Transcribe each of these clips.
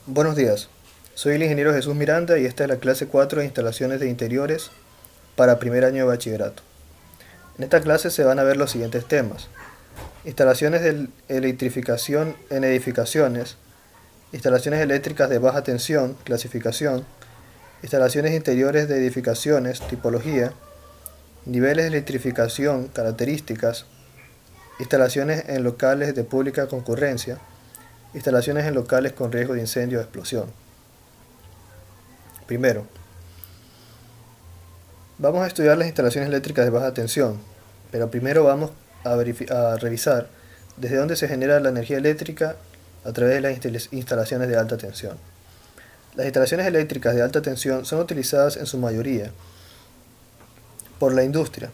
Buenos días, soy el ingeniero Jesús Miranda y esta es la clase 4 de instalaciones de interiores para primer año de bachillerato. En esta clase se van a ver los siguientes temas: instalaciones de electrificación en edificaciones, instalaciones eléctricas de baja tensión, clasificación, instalaciones interiores de edificaciones, tipología, niveles de electrificación, características, instalaciones en locales de pública concurrencia, instalaciones en locales con riesgo de incendio o explosión. Primero, vamos a estudiar las instalaciones eléctricas de baja tensión, pero primero vamos a revisar desde dónde se genera la energía eléctrica a través de las instalaciones de alta tensión. Las instalaciones eléctricas de alta tensión son utilizadas en su mayoría por la industria.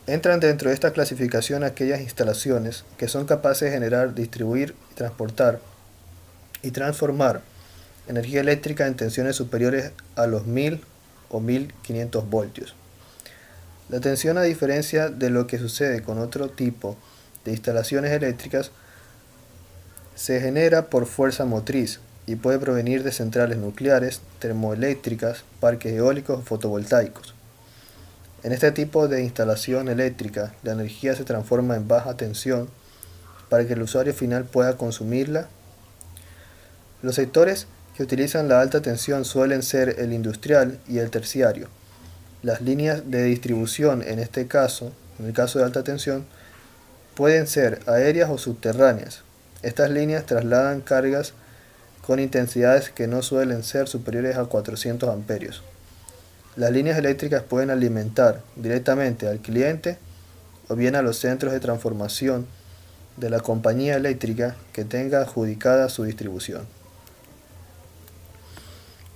Entran dentro de esta clasificación aquellas instalaciones que son capaces de generar, distribuir, transportar y transformar energía eléctrica en tensiones superiores a los 1000 o 1500 voltios. La tensión, a diferencia de lo que sucede con otro tipo de instalaciones eléctricas, se genera por fuerza motriz y puede provenir de centrales nucleares, termoeléctricas, parques eólicos o fotovoltaicos. En este tipo de instalación eléctrica, la energía se transforma en baja tensión para que el usuario final pueda consumirla. Los sectores que utilizan la alta tensión suelen ser el industrial y el terciario. Las líneas de distribución, en el caso de alta tensión, pueden ser aéreas o subterráneas. Estas líneas trasladan cargas con intensidades que no suelen ser superiores a 400 amperios. Las líneas eléctricas pueden alimentar directamente al cliente o bien a los centros de transformación de la compañía eléctrica que tenga adjudicada su distribución.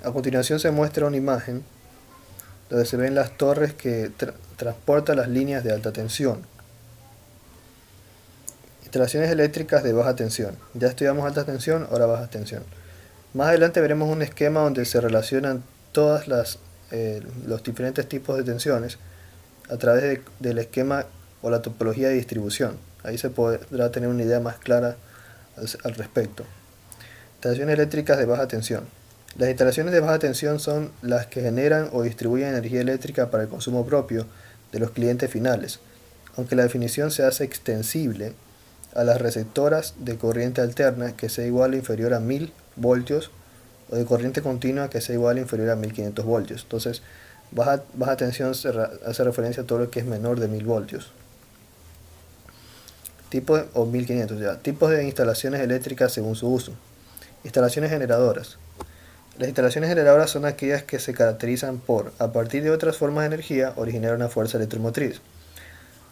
A continuación se muestra una imagen donde se ven las torres que transportan las líneas de alta tensión. Instalaciones eléctricas de baja tensión. Ya estudiamos alta tensión, ahora baja tensión. Más adelante veremos un esquema donde se relacionan todos los diferentes tipos de tensiones a través del esquema o la topología de distribución. Ahí se podrá tener una idea más clara al respecto. Instalaciones eléctricas de baja tensión. Las instalaciones de baja tensión son las que generan o distribuyen energía eléctrica para el consumo propio de los clientes finales, aunque la definición se hace extensible a las receptoras de corriente alterna que sea igual o inferior a 1000 voltios o de corriente continua que sea igual o inferior a 1500 voltios. Entonces, baja tensión hace referencia a todo lo que es menor de 1000 voltios. O 1500 ya. Tipos de instalaciones eléctricas según su uso. Instalaciones generadoras. Las instalaciones generadoras son aquellas que se caracterizan por, a partir de otras formas de energía, originar una fuerza electromotriz,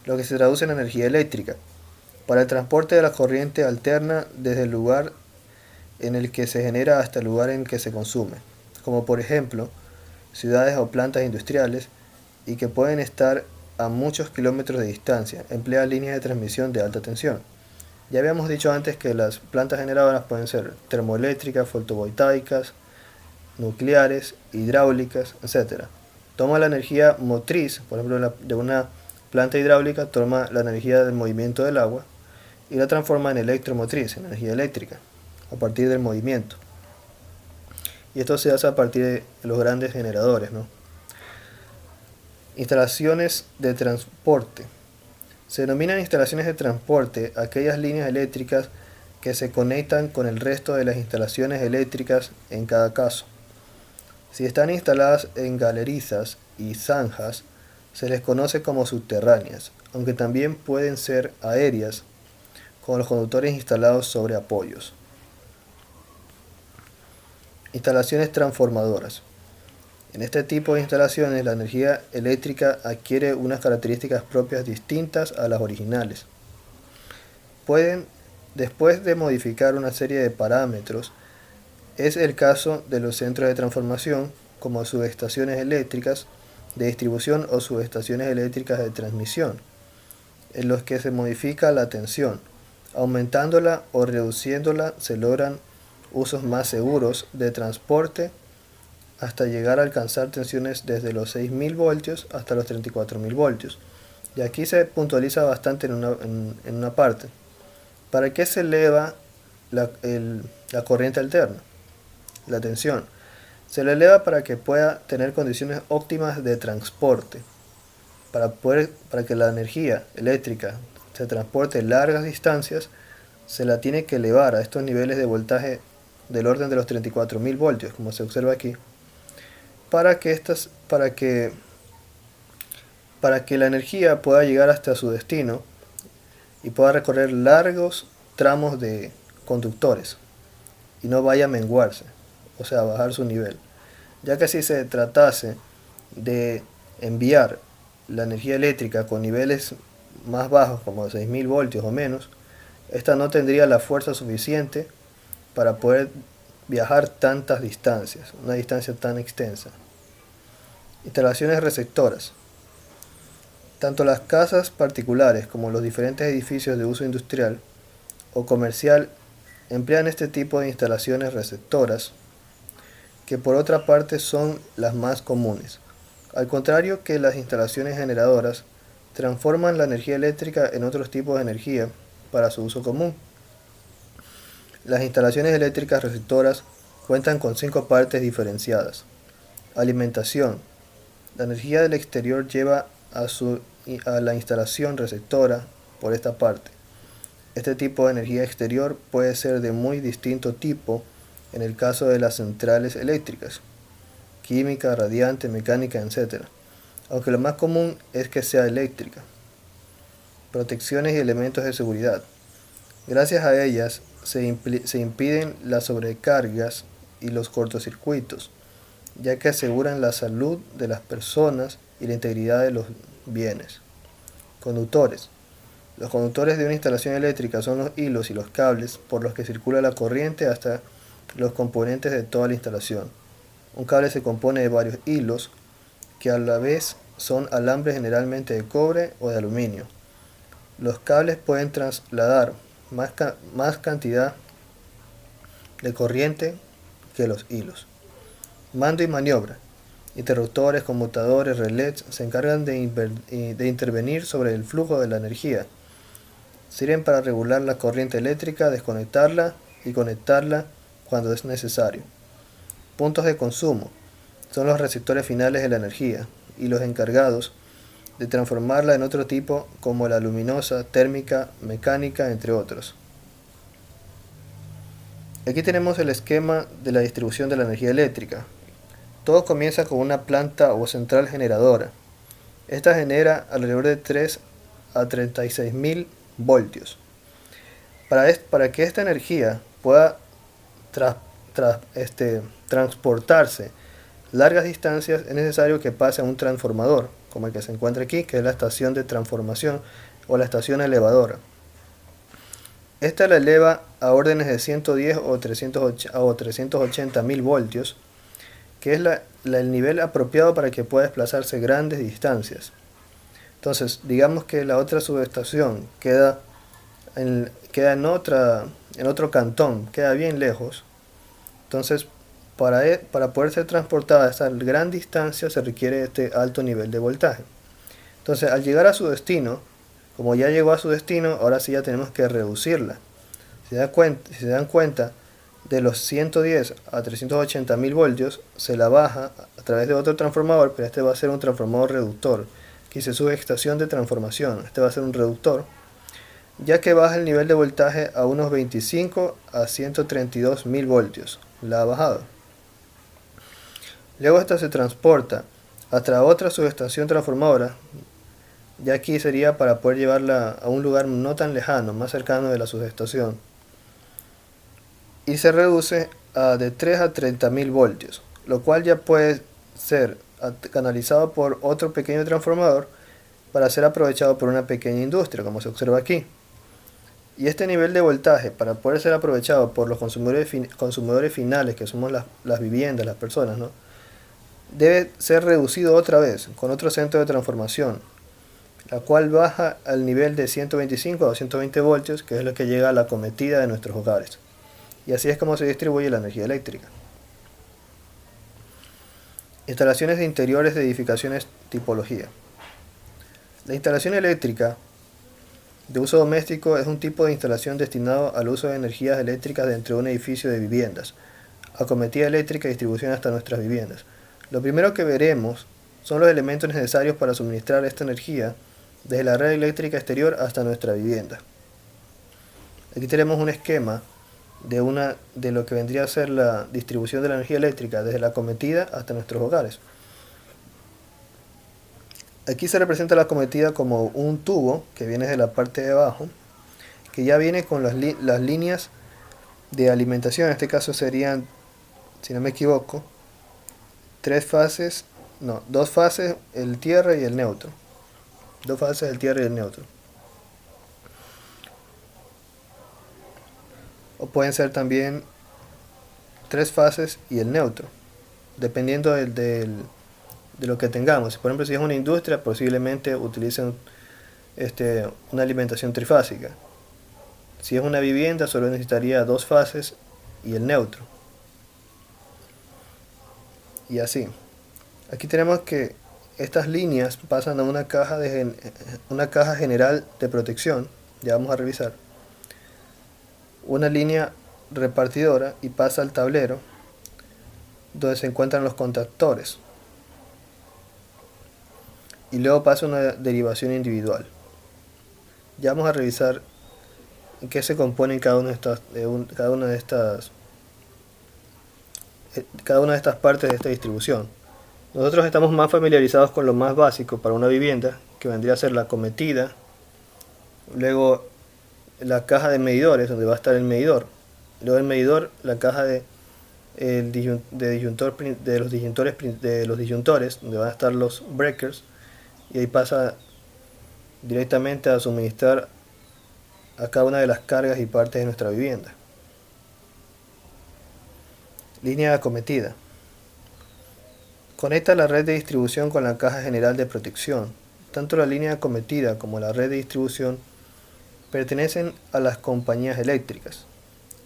lo que se traduce en energía eléctrica, para el transporte de la corriente alterna desde el lugar en el que se genera hasta el lugar en que se consume, como por ejemplo ciudades o plantas industriales, y que pueden estar a muchos kilómetros de distancia. Emplea líneas de transmisión de alta tensión. Ya habíamos dicho antes que las plantas generadoras pueden ser termoeléctricas, fotovoltaicas, nucleares, hidráulicas, etc. Toma la energía motriz, por ejemplo, de una planta hidráulica, toma la energía del movimiento del agua y la transforma en electromotriz, en energía eléctrica, a partir del movimiento. Y esto se hace a partir de los grandes generadores, ¿no? Instalaciones de transporte. Se denominan instalaciones de transporte aquellas líneas eléctricas que se conectan con el resto de las instalaciones eléctricas en cada caso. Si están instaladas en galerizas y zanjas, se les conoce como subterráneas, aunque también pueden ser aéreas, con los conductores instalados sobre apoyos. Instalaciones transformadoras. En este tipo de instalaciones, la energía eléctrica adquiere unas características propias distintas a las originales. Pueden, después de modificar una serie de parámetros, es el caso de los centros de transformación, como subestaciones eléctricas de distribución o subestaciones eléctricas de transmisión, en los que se modifica la tensión. Aumentándola o reduciéndola se logran usos más seguros de transporte hasta llegar a alcanzar tensiones desde los 6000 voltios hasta los 34000 voltios. Y aquí se puntualiza bastante en una parte. ¿Para qué se eleva la la corriente alterna, la tensión. Se le eleva para que pueda tener condiciones óptimas de transporte. Para que la energía eléctrica se transporte largas distancias, se la tiene que elevar a estos niveles de voltaje del orden de los 34.000 voltios, como se observa aquí, para que la energía pueda llegar hasta su destino y pueda recorrer largos tramos de conductores y no vaya a menguarse, o sea, a bajar su nivel. Ya que si se tratase de enviar la energía eléctrica con niveles más bajos, como 6.000 voltios o menos, esta no tendría la fuerza suficiente para poder viajar tantas distancias, una distancia tan extensa. Instalaciones receptoras. Tanto las casas particulares como los diferentes edificios de uso industrial o comercial emplean este tipo de instalaciones receptoras, que por otra parte son las más comunes. Al contrario que las instalaciones generadoras, transforman la energía eléctrica en otros tipos de energía para su uso común. Las instalaciones eléctricas receptoras cuentan con 5 partes diferenciadas. Alimentación. La energía del exterior lleva a la instalación receptora por esta parte. Este tipo de energía exterior puede ser de muy distinto tipo en el caso de las centrales eléctricas, química, radiante, mecánica, etc., aunque lo más común es que sea eléctrica. Protecciones y elementos de seguridad. Gracias a ellas se impiden las sobrecargas y los cortocircuitos, ya que aseguran la salud de las personas y la integridad de los bienes. Conductores. Los conductores de una instalación eléctrica son los hilos y los cables por los que circula la corriente hasta los componentes de toda la instalación. Un cable se compone de varios hilos que a la vez son alambres generalmente de cobre o de aluminio. Los cables pueden trasladar más cantidad de corriente que los hilos. Mando y maniobra. Interruptores, conmutadores, relés se encargan de intervenir sobre el flujo de la energía. Sirven para regular la corriente eléctrica, desconectarla y conectarla cuando es necesario. Puntos de consumo. Son los receptores finales de la energía y los encargados de transformarla en otro tipo como la luminosa, térmica, mecánica, entre otros. Aquí tenemos el esquema de la distribución de la energía eléctrica. Todo comienza con una planta o central generadora. Esta genera alrededor de 3 a 36.000 voltios. Para que esta energía pueda transportarse largas distancias, es necesario que pase a un transformador, como el que se encuentra aquí, que es la estación de transformación o la estación elevadora. Esta la eleva a órdenes de 110 o 380.000 voltios, que es el nivel apropiado para que pueda desplazarse grandes distancias. Entonces, digamos que la otra subestación queda en otro cantón, queda bien lejos. Entonces, para poder ser transportada a esta gran distancia se requiere este alto nivel de voltaje. Entonces, al llegar a su destino, como ya llegó a su destino, ahora sí ya tenemos que reducirla. Si se dan cuenta, de los 110 a 380.000 voltios se la baja a través de otro transformador, pero este va a ser un transformador reductor. Aquí se sube estación de transformación, este va a ser un reductor, ya que baja el nivel de voltaje a unos 25 a 132.000 voltios. La ha bajado. Luego esta se transporta hasta otra subestación transformadora, ya aquí sería para poder llevarla a un lugar no tan lejano, más cercano de la subestación, y se reduce de 3 a 30.000 voltios, lo cual ya puede ser canalizado por otro pequeño transformador para ser aprovechado por una pequeña industria, como se observa aquí. Y este nivel de voltaje, para poder ser aprovechado por los consumidores finales, que somos las viviendas, las personas, ¿no?, debe ser reducido otra vez con otro centro de transformación, la cual baja al nivel de 125 a 220 voltios, que es lo que llega a la cometida de nuestros hogares. Y así es como se distribuye la energía eléctrica. Instalaciones de interiores de edificaciones, tipología. La instalación eléctrica De uso doméstico es un tipo de instalación destinado al uso de energías eléctricas dentro de un edificio de viviendas, acometida eléctrica y distribución hasta nuestras viviendas. Lo primero que veremos son los elementos necesarios para suministrar esta energía desde la red eléctrica exterior hasta nuestra vivienda. Aquí tenemos un esquema de lo que vendría a ser la distribución de la energía eléctrica desde la acometida hasta nuestros hogares. Aquí se representa la acometida como un tubo que viene de la parte de abajo, que ya viene con las líneas de alimentación. En este caso serían, si no me equivoco, dos fases, el tierra y el neutro. Dos fases, el tierra y el neutro. O pueden ser también tres fases y el neutro, dependiendo de lo que tengamos. Por ejemplo, si es una industria, posiblemente utilicen una alimentación trifásica. Si es una vivienda, solo necesitaría dos fases y el neutro. Y así. Aquí tenemos que estas líneas pasan a una caja general de protección. Ya vamos a revisar. Una línea repartidora y pasa al tablero donde se encuentran los contactores. Y luego pasa una derivación individual. Ya vamos a revisar en qué se componen cada una de estas partes de esta distribución. Nosotros estamos más familiarizados con lo más básico para una vivienda, que vendría a ser la acometida, luego la caja de medidores, donde va a estar el medidor, luego el medidor, la caja de los disyuntores, donde van a estar los breakers, y ahí pasa directamente a suministrar a cada una de las cargas y partes de nuestra vivienda. Línea de acometida. Conecta la red de distribución con la caja general de protección. Tanto la línea de acometida como la red de distribución pertenecen a las compañías eléctricas.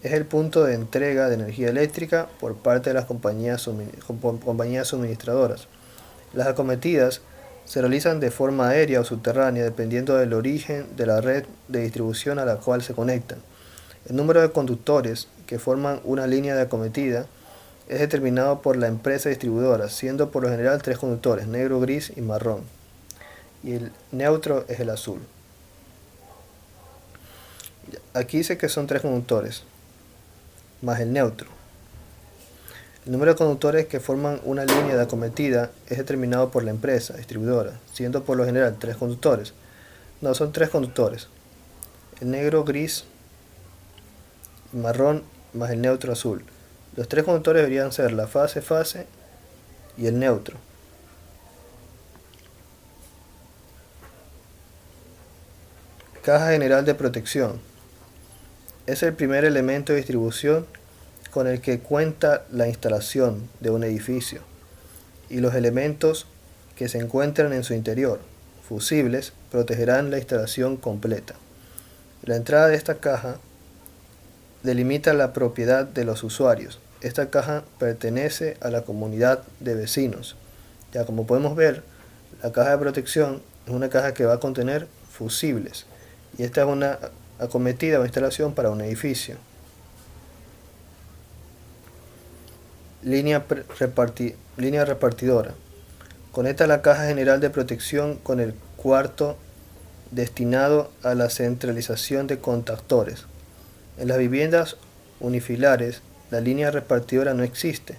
Es el punto de entrega de energía eléctrica por parte de las compañías suministradoras. Las acometidas se realizan de forma aérea o subterránea dependiendo del origen de la red de distribución a la cual se conectan. El número de conductores que forman una línea de acometida es determinado por la empresa distribuidora, siendo por lo general tres conductores, negro, gris y marrón. Y el neutro es el azul. Aquí dice que son tres conductores, más el neutro. El número de conductores que forman una línea de acometida es determinado por la empresa distribuidora, siendo por lo general tres conductores. No, son tres conductores. El negro, gris y marrón más el neutro azul. Los tres conductores deberían ser la fase y el neutro. Caja general de protección. Es el primer elemento de distribución con el que cuenta la instalación de un edificio y los elementos que se encuentran en su interior, fusibles, protegerán la instalación completa. La entrada de esta caja delimita la propiedad de los usuarios. Esta caja pertenece a la comunidad de vecinos. Ya como podemos ver, la caja de protección es una caja que va a contener fusibles y esta es una acometida o instalación para un edificio. Línea repartidora. Conecta la caja general de protección con el cuarto destinado a la centralización de contactores. En las viviendas unifilares, la línea repartidora no existe,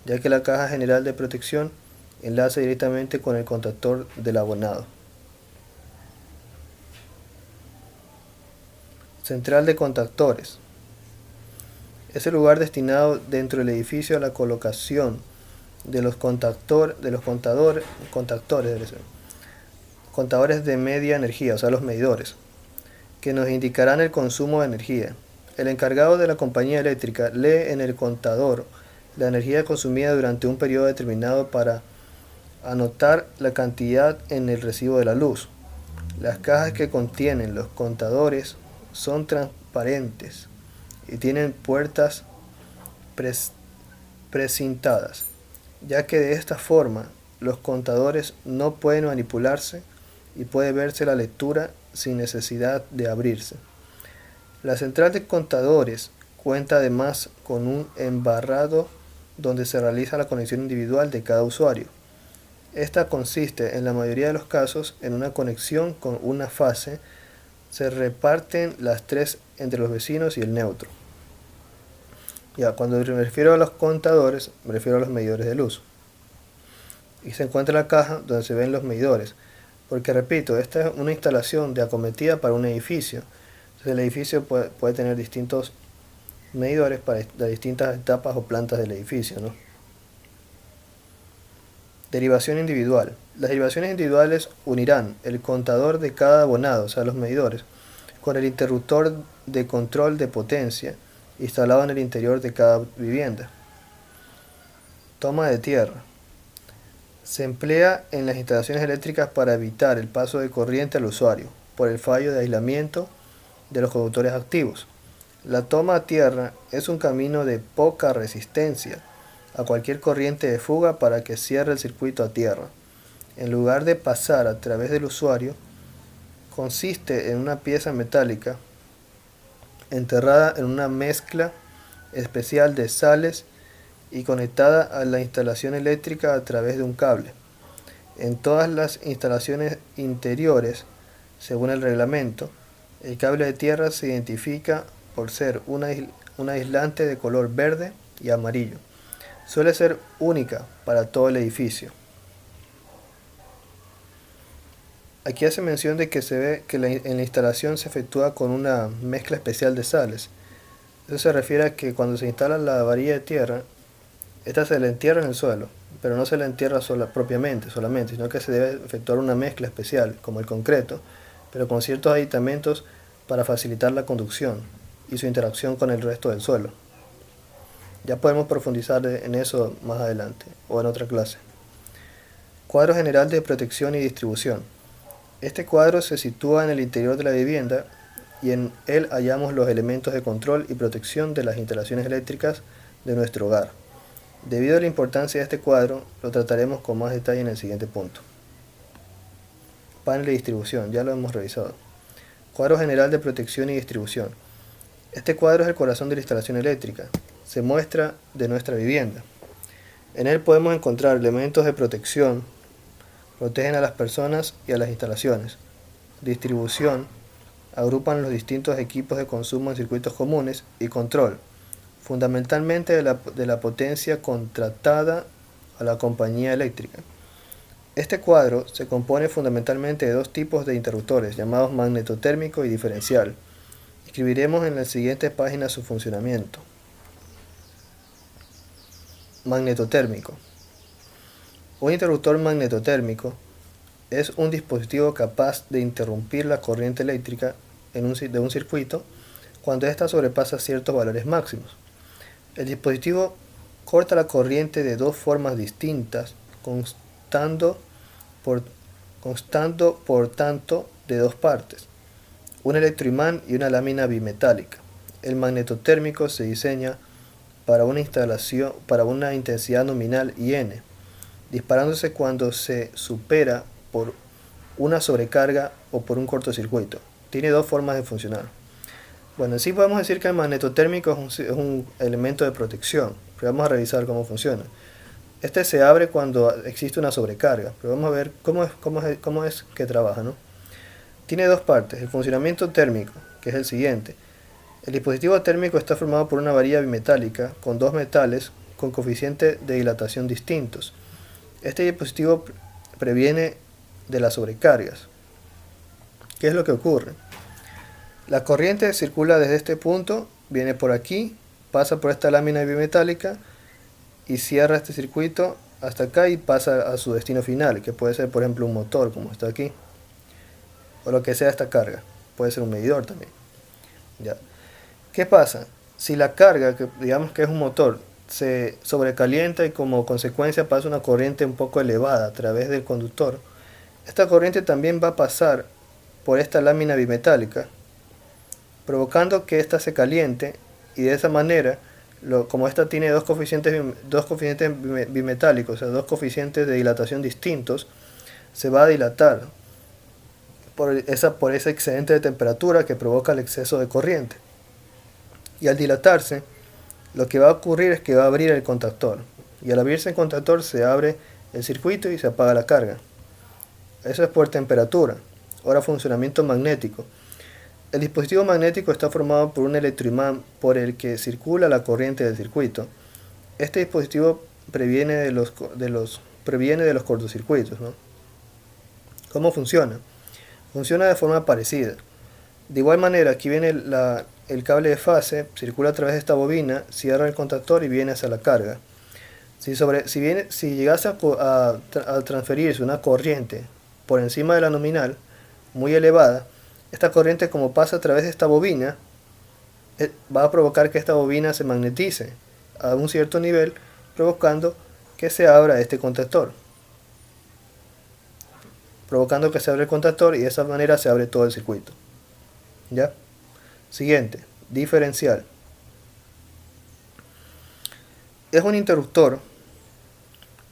ya que la caja general de protección enlaza directamente con el contactor del abonado. Central de contactores. Es el lugar destinado dentro del edificio a la colocación de los contadores de media energía, o sea los medidores, que nos indicarán el consumo de energía. El encargado de la compañía eléctrica lee en el contador la energía consumida durante un periodo determinado para anotar la cantidad en el recibo de la luz. Las cajas que contienen los contadores son transparentes y tienen puertas precintadas, ya que de esta forma los contadores no pueden manipularse y puede verse la lectura sin necesidad de abrirse. La central de contadores cuenta además con un embarrado donde se realiza la conexión individual de cada usuario. Esta consiste en la mayoría de los casos en una conexión con una fase. Se reparten las tres entre los vecinos y el neutro. Ya, cuando me refiero a los contadores, me refiero a los medidores de luz. Y se encuentra la caja donde se ven los medidores. Porque repito, esta es una instalación de acometida para un edificio. Entonces el edificio puede tener distintos medidores para las distintas etapas o plantas del edificio, ¿no? Derivación individual. Las derivaciones individuales unirán el contador de cada abonado, o sea, los medidores, con el interruptor de control de potencia instalado en el interior de cada vivienda. Toma de tierra. Se emplea en las instalaciones eléctricas para evitar el paso de corriente al usuario por el fallo de aislamiento de los conductores activos. La toma a tierra es un camino de poca resistencia a cualquier corriente de fuga para que cierre el circuito a tierra. En lugar de pasar a través del usuario, consiste en una pieza metálica enterrada en una mezcla especial de sales y conectada a la instalación eléctrica a través de un cable. En todas las instalaciones interiores, según el reglamento, el cable de tierra se identifica por ser un aislante de color verde y amarillo. Suele ser única para todo el edificio. Aquí hace mención de que se ve que en la instalación se efectúa con una mezcla especial de sales. Eso se refiere a que cuando se instala la varilla de tierra, esta se la entierra en el suelo, pero no se la entierra solamente, sino que se debe efectuar una mezcla especial, como el concreto, pero con ciertos aditamentos para facilitar la conducción y su interacción con el resto del suelo. Ya podemos profundizar en eso más adelante o en otra clase. Cuadro general de protección y distribución. Este cuadro se sitúa en el interior de la vivienda y en él hallamos los elementos de control y protección de las instalaciones eléctricas de nuestro hogar. Debido a la importancia de este cuadro, lo trataremos con más detalle en el siguiente punto. Panel de distribución, ya lo hemos revisado. Cuadro general de protección y distribución. Este cuadro es el corazón de la instalación eléctrica. Se muestra de nuestra vivienda. En él podemos encontrar elementos de protección, protegen a las personas y a las instalaciones. Distribución, agrupan los distintos equipos de consumo en circuitos comunes. Y control, fundamentalmente de la potencia contratada a la compañía eléctrica. Este cuadro se compone fundamentalmente de dos tipos de interruptores, llamados magnetotérmico y diferencial. Escribiremos en la siguiente página su funcionamiento. Magnetotérmico. Un interruptor magnetotérmico es un dispositivo capaz de interrumpir la corriente eléctrica de un circuito cuando ésta sobrepasa ciertos valores máximos. El dispositivo corta la corriente de dos formas distintas, constando por tanto de dos partes, un electroimán y una lámina bimetálica. El magnetotérmico se diseña para una intensidad nominal IN, disparándose cuando se supera por una sobrecarga o por un cortocircuito. Tiene dos formas de funcionar. Bueno, sí podemos decir que el magnetotérmico es un elemento de protección, pero vamos a revisar cómo funciona. Este se abre cuando existe una sobrecarga, pero vamos a ver cómo es que trabaja, ¿no? Tiene dos partes, el funcionamiento térmico, que es el siguiente. El dispositivo térmico está formado por una varilla bimetálica con dos metales con coeficientes de dilatación distintos. Este dispositivo previene de las sobrecargas. ¿Qué es lo que ocurre? La corriente circula desde este punto, viene por aquí, pasa por esta lámina bimetálica y cierra este circuito hasta acá y pasa a su destino final, que puede ser por ejemplo un motor como está aquí, o lo que sea esta carga, puede ser un medidor también. ¿Ya? ¿Qué pasa? Si la carga, que digamos que es un motor, se sobrecalienta y como consecuencia pasa una corriente un poco elevada a través del conductor, esta corriente también va a pasar por esta lámina bimetálica, provocando que ésta se caliente y de esa manera, como esta tiene dos coeficientes bimetálicos, o sea, dos coeficientes de dilatación distintos, se va a dilatar por ese excedente de temperatura que provoca el exceso de corriente. Y al dilatarse, lo que va a ocurrir es que va a abrir el contactor. Y al abrirse el contactor se abre el circuito y se apaga la carga. Eso es por temperatura. Ahora, funcionamiento magnético. El dispositivo magnético está formado por un electroimán por el que circula la corriente del circuito. Este dispositivo previene de los cortocircuitos, ¿no? ¿Cómo funciona? Funciona de forma parecida. De igual manera, aquí viene el cable de fase, circula a través de esta bobina, cierra el contactor y viene hacia la carga. Si llegase a transferirse una corriente por encima de la nominal, muy elevada, esta corriente, como pasa a través de esta bobina, va a provocar que esta bobina se magnetice a un cierto nivel, provocando que se abra este contactor. Provocando que se abra el contactor y de esa manera se abre todo el circuito. ¿Ya? Siguiente, diferencial. Es un interruptor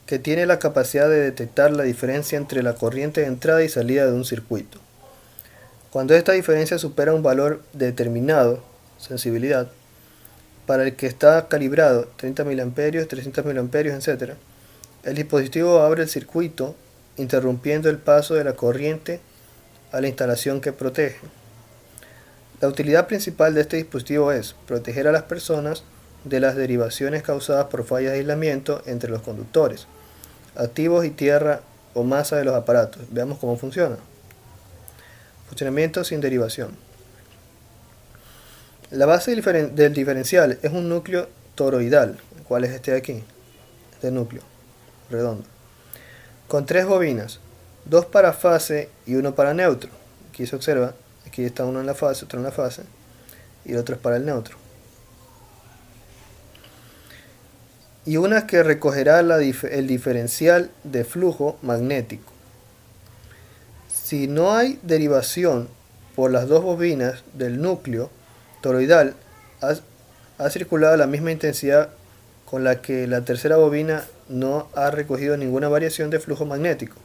que tiene la capacidad de detectar la diferencia entre la corriente de entrada y salida de un circuito. Cuando esta diferencia supera un valor determinado, sensibilidad, para el que está calibrado 30 mA, 300 mA, etc., el dispositivo abre el circuito interrumpiendo el paso de la corriente a la instalación que protege. La utilidad principal de este dispositivo es proteger a las personas de las derivaciones causadas por fallas de aislamiento entre los conductores, activos y tierra o masa de los aparatos. Veamos cómo funciona. Funcionamiento sin derivación. La base del diferencial es un núcleo toroidal, el cual es este de aquí, este núcleo redondo, con 3 bobinas, 2 para fase y 1 para neutro. Aquí se observa, aquí está uno en la fase, otro en la fase, y el otro es para el neutro. Y una que recogerá el diferencial de flujo magnético. Si no hay derivación por las 2 bobinas del núcleo toroidal, ha circulado a la misma intensidad con la que la tercera bobina no ha recogido ninguna variación de flujo magnético.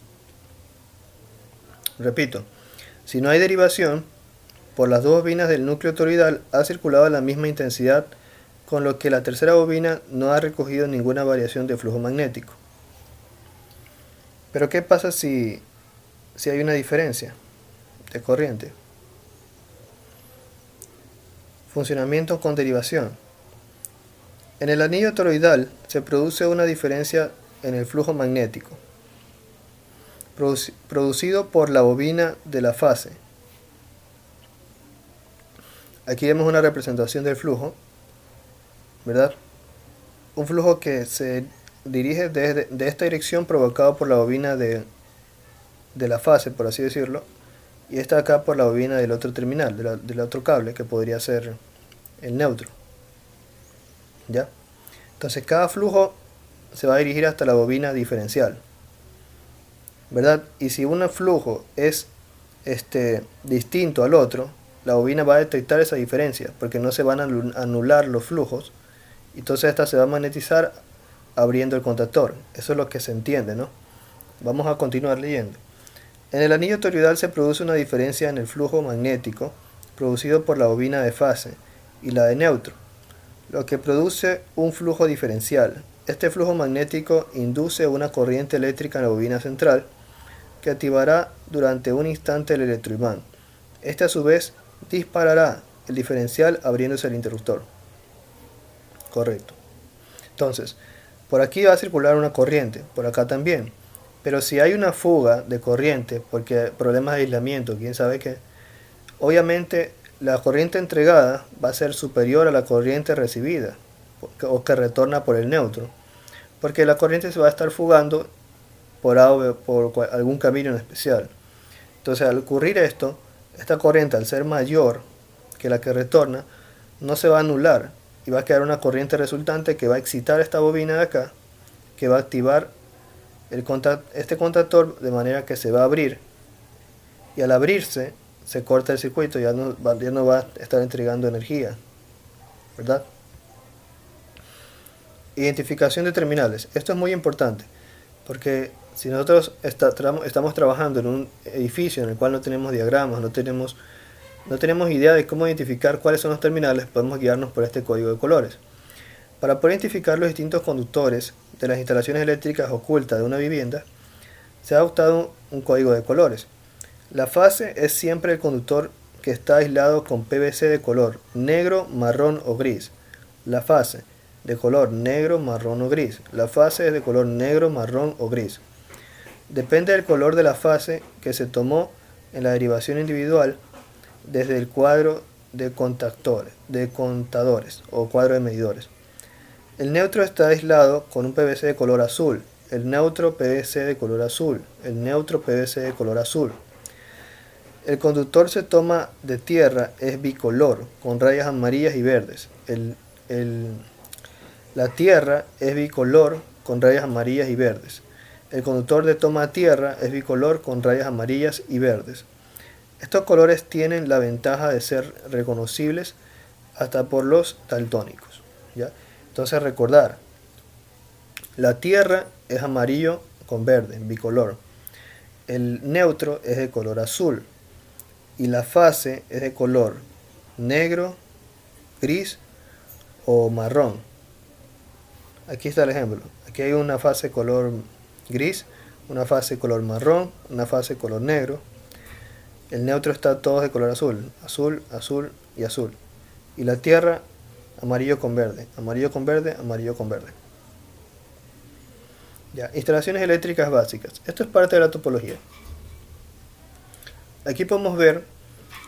Repito, si no hay derivación por las 2 bobinas del núcleo toroidal, ha circulado a la misma intensidad con lo que la tercera bobina no ha recogido ninguna variación de flujo magnético. Pero ¿qué pasa si hay una diferencia de corriente? Funcionamiento con derivación. En el anillo toroidal se produce una diferencia en el flujo magnético, producido por la bobina de la fase. Aquí vemos una representación del flujo, ¿verdad? Un flujo que se dirige de esta dirección provocado por la bobina de la fase, por así decirlo, y esta acá por la bobina del otro terminal, del otro cable, que podría ser el neutro. ¿Ya? Entonces cada flujo se va a dirigir hasta la bobina diferencial, ¿verdad? Y si un flujo es distinto al otro, la bobina va a detectar esa diferencia, porque no se van a anular los flujos, entonces esta se va a magnetizar abriendo el contactor. Eso es lo que se entiende, ¿no? Vamos a continuar leyendo. En el anillo toroidal se produce una diferencia en el flujo magnético producido por la bobina de fase y la de neutro, lo que produce un flujo diferencial. Este flujo magnético induce una corriente eléctrica en la bobina central que activará durante un instante el electroimán. Este a su vez disparará el diferencial abriéndose el interruptor. Correcto. Entonces, por aquí va a circular una corriente, por acá también. Pero si hay una fuga de corriente, porque problemas de aislamiento, quién sabe qué, obviamente la corriente entregada va a ser superior a la corriente recibida, o que retorna por el neutro, porque la corriente se va a estar fugando por algún camino en especial. Entonces, al ocurrir esto, esta corriente, al ser mayor que la que retorna, no se va a anular y va a quedar una corriente resultante que va a excitar esta bobina de acá, que va a activar este contactor de manera que se va a abrir, y al abrirse se corta el circuito, ya no va a estar entregando energía, ¿verdad? Identificación de terminales. Esto es muy importante porque Si nosotros estamos trabajando en un edificio en el cual no tenemos diagramas, no tenemos idea de cómo identificar cuáles son los terminales, podemos guiarnos por este código de colores. Para poder identificar los distintos conductores de las instalaciones eléctricas ocultas de una vivienda, se ha adoptado un código de colores. La fase es siempre el conductor que está aislado con PVC de color negro, marrón o gris. La fase de color negro, marrón o gris. La fase es de color negro, marrón o gris. Depende del color de la fase que se tomó en la derivación individual desde el cuadro de contadores o cuadro de medidores. El neutro está aislado con un PVC de color azul. El neutro PVC de color azul. El neutro PVC de color azul. El conductor se toma de tierra es bicolor, con rayas amarillas y verdes. La tierra es bicolor con rayas amarillas y verdes. El conductor de toma a tierra es bicolor con rayas amarillas y verdes. Estos colores tienen la ventaja de ser reconocibles hasta por los daltónicos, ¿ya? Entonces recordar, la tierra es amarillo con verde, bicolor. El neutro es de color azul. Y la fase es de color negro, gris o marrón. Aquí está el ejemplo. Aquí hay una fase color gris, una fase color marrón, una fase color negro. El neutro está todo de color azul, azul, azul y azul. Y la tierra amarillo con verde, amarillo con verde, amarillo con verde. Ya, instalaciones eléctricas básicas. Esto es parte de la topología. Aquí podemos ver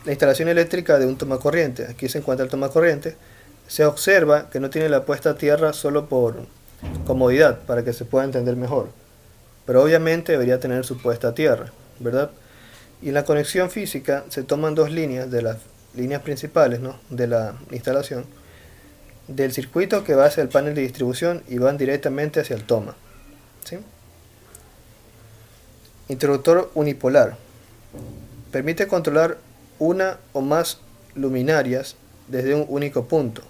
la instalación eléctrica de un tomacorriente. Aquí se encuentra el tomacorriente. Se observa que no tiene la puesta a tierra solo por comodidad, para que se pueda entender mejor. Pero obviamente debería tener su puesta a tierra, ¿verdad? Y en la conexión física se toman dos líneas de las líneas principales, ¿no?, de la instalación, del circuito que va hacia el panel de distribución y van directamente hacia el toma, ¿sí? Interruptor unipolar. Permite controlar una o más luminarias desde un único punto.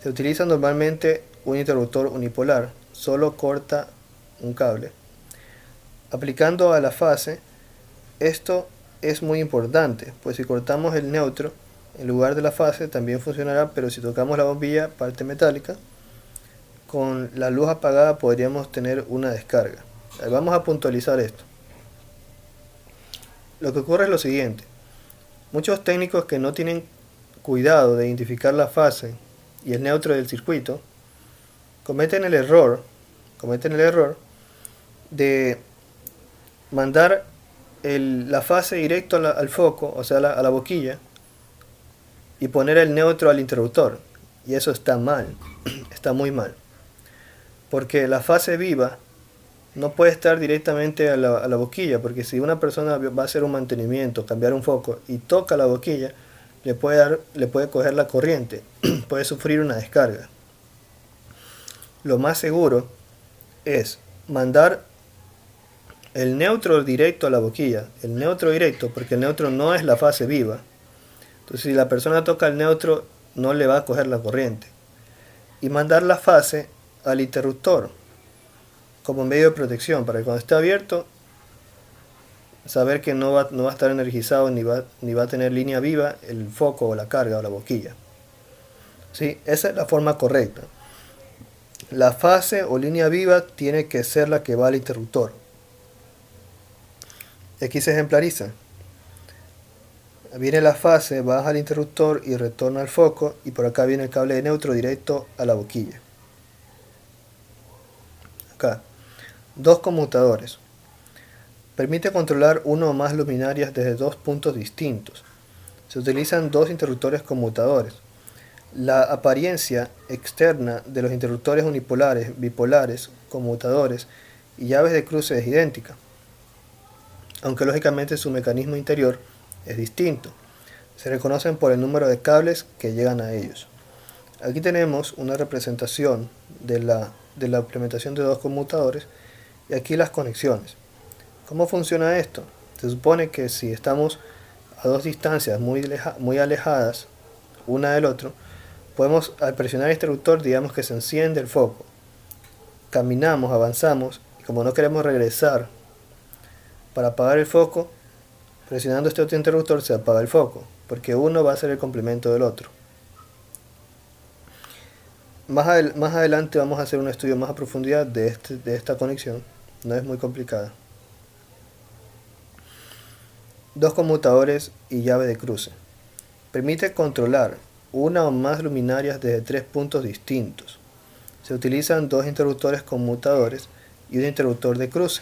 Se utiliza normalmente un interruptor unipolar, solo corta un cable. Aplicando a la fase, esto es muy importante, pues si cortamos el neutro en lugar de la fase también funcionará, pero si tocamos la bombilla, parte metálica, con la luz apagada podríamos tener una descarga. Vamos a puntualizar esto. Lo que ocurre es lo siguiente. Muchos técnicos que no tienen cuidado de identificar la fase y el neutro del circuito cometen el error de mandar la fase directo al foco, o sea, a la boquilla, y poner el neutro al interruptor. Y eso está mal, está muy mal. Porque la fase viva no puede estar directamente a la boquilla, porque si una persona va a hacer un mantenimiento, cambiar un foco y toca la boquilla, le puede coger la corriente, puede sufrir una descarga. Lo más seguro es mandar el neutro directo a la boquilla, el neutro directo, porque el neutro no es la fase viva. Entonces si la persona toca el neutro, no le va a coger la corriente. Y mandar la fase al interruptor como medio de protección, para que cuando esté abierto, saber que no va a estar energizado ni va a tener línea viva el foco o la carga o la boquilla. ¿Sí? Esa es la forma correcta. La fase o línea viva tiene que ser la que va al interruptor. Aquí se ejemplariza. Viene la fase, baja al interruptor y retorna al foco, y por acá viene el cable de neutro directo a la boquilla. Acá. Dos conmutadores. Permite controlar uno o más luminarias desde dos puntos distintos. Se utilizan dos interruptores conmutadores. La apariencia externa de los interruptores unipolares, bipolares, conmutadores y llaves de cruce es idéntica, aunque lógicamente su mecanismo interior es distinto. Se reconocen por el número de cables que llegan a ellos. Aquí tenemos una representación de la implementación de dos conmutadores y aquí las conexiones. ¿Cómo funciona esto? Se supone que si estamos a dos distancias muy alejadas una del otro, al presionar el interruptor, digamos que se enciende el foco. Caminamos, avanzamos, Como no queremos regresar para apagar el foco, presionando este otro interruptor se apaga el foco, porque uno va a ser el complemento del otro. Más adelante vamos a hacer un estudio más a profundidad de esta conexión, no es muy complicada. Dos conmutadores y llave de cruce. Permite controlar una o más luminarias desde tres puntos distintos. Se utilizan dos interruptores conmutadores y un interruptor de cruce.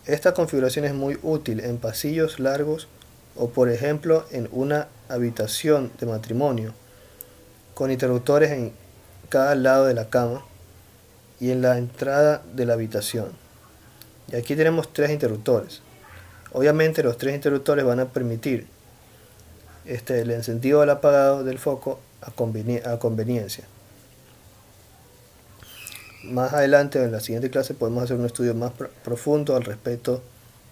Esta configuración es muy útil en pasillos largos o por ejemplo en una habitación de matrimonio con interruptores en cada lado de la cama y en la entrada de la habitación. Y aquí tenemos tres interruptores. Obviamente los tres interruptores van a permitir el encendido o el apagado del foco a conveniencia. Más adelante en la siguiente clase podemos hacer un estudio más profundo al respecto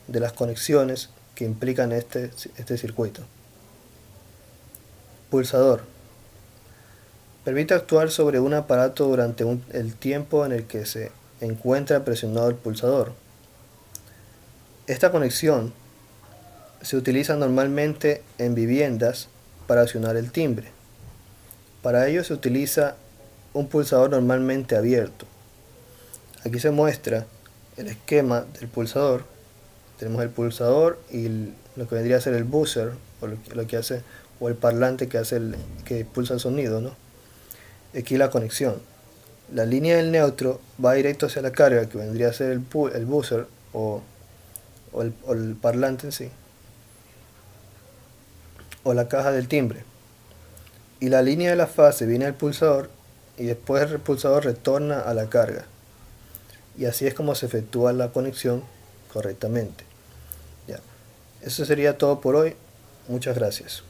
de las conexiones que implican este circuito. Pulsador. Permite actuar sobre un aparato durante el tiempo en el que se encuentra presionado el pulsador. Esta conexión se utiliza normalmente en viviendas para accionar el timbre. Para ello se utiliza un pulsador normalmente abierto. Aquí se muestra el esquema del pulsador. Tenemos el pulsador y lo que vendría a ser el buzzer o el parlante que pulsa el sonido, ¿no? Aquí la conexión. La línea del neutro va directo hacia la carga, que vendría a ser el buzzer o el parlante en sí, o la caja del timbre. Y la línea de la fase viene al pulsador y después el pulsador retorna a la carga. Y así es como se efectúa la conexión correctamente. Ya. Eso sería todo por hoy. Muchas gracias.